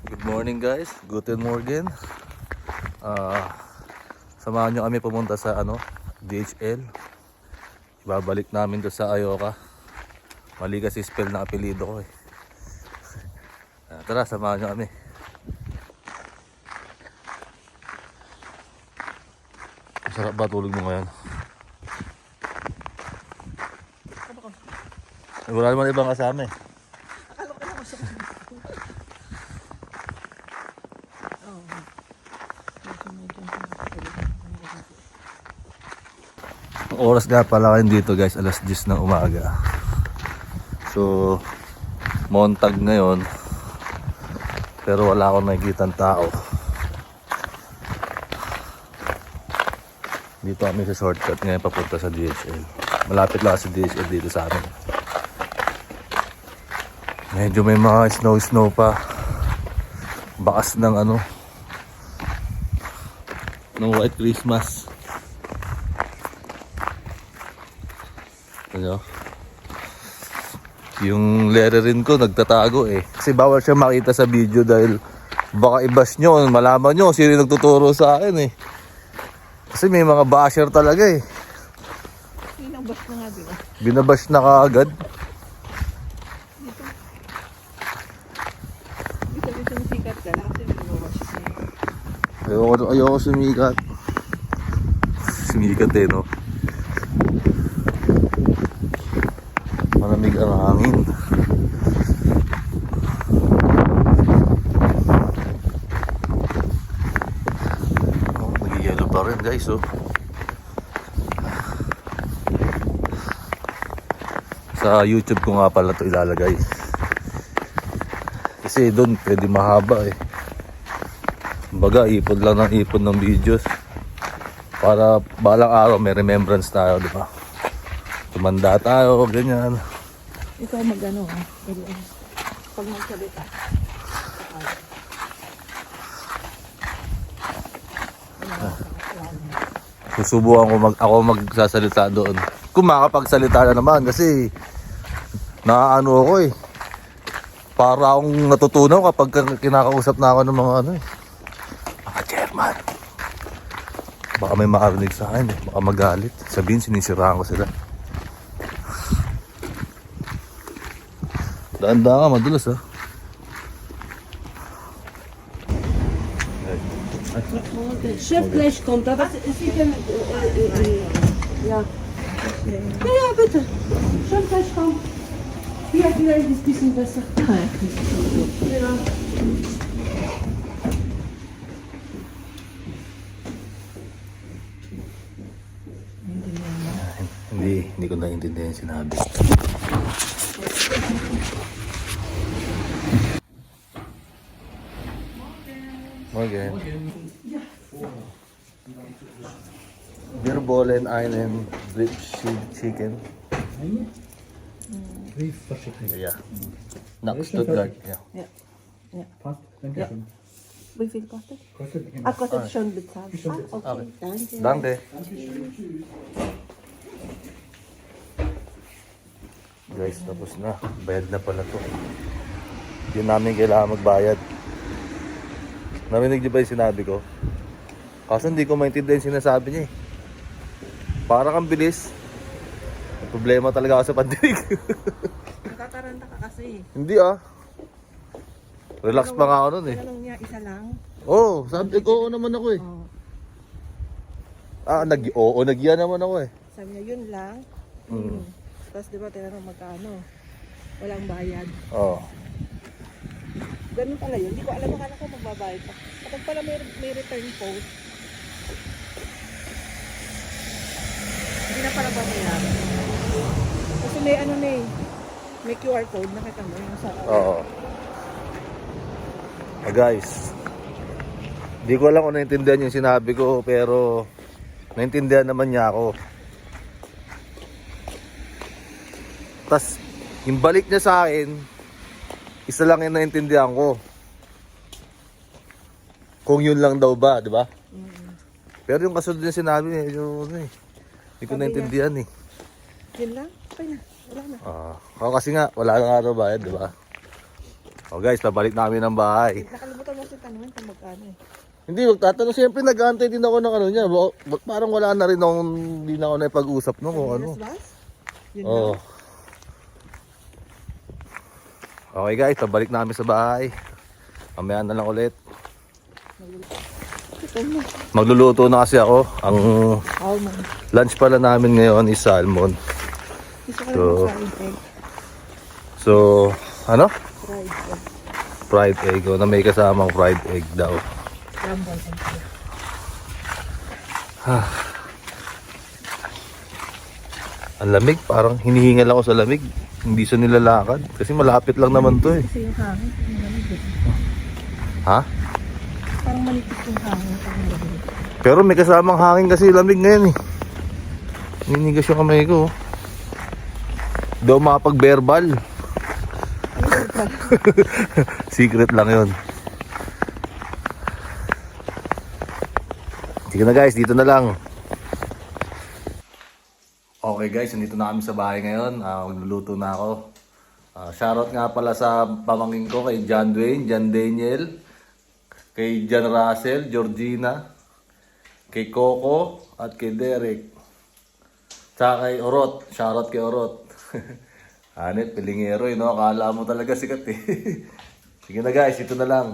Good morning guys, guten morgen. Samahan nyo kami pumunta sa DHL. Ibabalik namin to sa Ayoka. Mali kasi spell ng apelido ko eh. Tara, samahan nyo kami. Masarap ba tulog mo ngayon? Wala naman ibang kasama eh. Oras nga pala kayo dito guys, alas 10 ng umaga. So, Montag ngayon. Pero wala akong nakikitang tao. Dito kami sa shortcut ngayon papunta sa DHL. Malapit lang sa DHL dito sa amin. Medyo may mga snow pa. Bakas ng ng White Christmas. Ano? Yung lettering ko nagtatago eh. Kasi bawal siya makita sa video dahil baka i-bash nyo, malaman nyo sino yung nagtuturo sa akin eh. Kasi may mga basher talaga eh. Binabash na nga diba? Binabash na kaagad. Dito sikat ka na kasi binabash siya. Ayoko sumikat. Sumikat eh no. Malamig ang hangin. Nag-yellow pa rin guys oh. Sa YouTube ko nga pala ito ilalagay. Kasi doon pwede mahaba eh. Kumbaga ipon lang ng ipon ng videos. Para balang araw may remembrance tayo, di ba? Tumanda tayo, ganyan. Ikaw mag-ano ha? Pag magsalita. Susubukan ko ako magsasalita doon. Kung makapagsalita na naman kasi naano ako eh. Para akong natutunaw kapag kinakausap na ako ng mga mga German. Baka may makarinig sa akin eh. Baka magalit. Sabihin sinisiraan ko sila. Daan-daan ka, madulas ha. Chef gleich kommt, aber Sie können... Ja. Ja, bitte. Chef gleich kommt. Hier, vielleicht ist ein bisschen besser. Ja. Hindi ko naiintindihan yung sinabi. Morgen. Wir wollen einen Beef Chicken. Beef Chicken. Ja. Nach Stuttgart. Ja. Ja. Passt, danke schön. Wie viel kostet? Kostet Kostet schon bezahlt. Okay, Danke. danke. Guys, tapos na. Bayad na pala to. Hindi namin kailangan magbayad. Narinig niyo ba yung sinabi ko? Kaso hindi ko maintindihan yung sinasabi niya eh. Para kang bilis. May problema talaga ako sa pandinig. Nakataranta ka kasi. Hindi ah. Relax pa nga ako nun eh. Tanong niya, isa lang? Oo, sabi ko, oo naman ako eh. Oh. Oo, nag-iya naman ako eh. Sabi niya, yun lang. Mm. Tapos diba, tinanong magkano? Walang bayad. Oo. Ganun pala yun. Hindi ko alam akala ko magbabayad pa. Kapag pala may return post, hindi na pala babayaran. Kasi may may QR code, nakita mo yung sa... Oo. Guys, di ko alam kung naintindihan yung sinabi ko, pero naintindihan naman niya ako. Tas, yung balik niya sa akin, isa lang yung naintindihan ko. Kung yun lang daw ba, di ba? Pero yung kasunod yung sinabi niya, hindi ko naintindihan eh. Yun lang? Okay na. Wala na. Kasi nga, wala na nga daw bayad, di ba? O guys, pabalik namin ng bahay. Nakalimutan Hindi, magtatanong. Siyempre, nag-aantay din ako ng ano niya. Parang wala na rin akong, hindi na ako naipag-usap no kung ano. Oo. Okay guys, pabalik namin sa bahay. Mamaya na lang ulit. Magluluto na kasi ako. Ang lunch pala namin ngayon is salmon. So, ano? Fried egg. O, na may kasamang fried egg daw. Ang lamig, parang hinihingal ako sa lamig. Hindi siya nilalakad. Kasi malapit lang naman to eh. Kasi yung hangin, malamig. Ha? Parang malipit yung hangin. Pero may kasamang hangin kasi lamig ngayon eh. Ninigas yung kamay ko. Daw makapag-verbal. Secret lang yun. Sige na guys, dito na lang. Okay guys, nandito na kami sa bahay ngayon. Magluluto na ako. Shoutout nga pala sa pamangkin ko kay John Dwayne, John Daniel, kay John Russell, Georgina, kay Coco at kay Derek. Tsaka kay Orot. Shoutout kay Orot. Hanit, pilingero no? Akala mo talaga sikat eh. Sige na guys, ito na lang.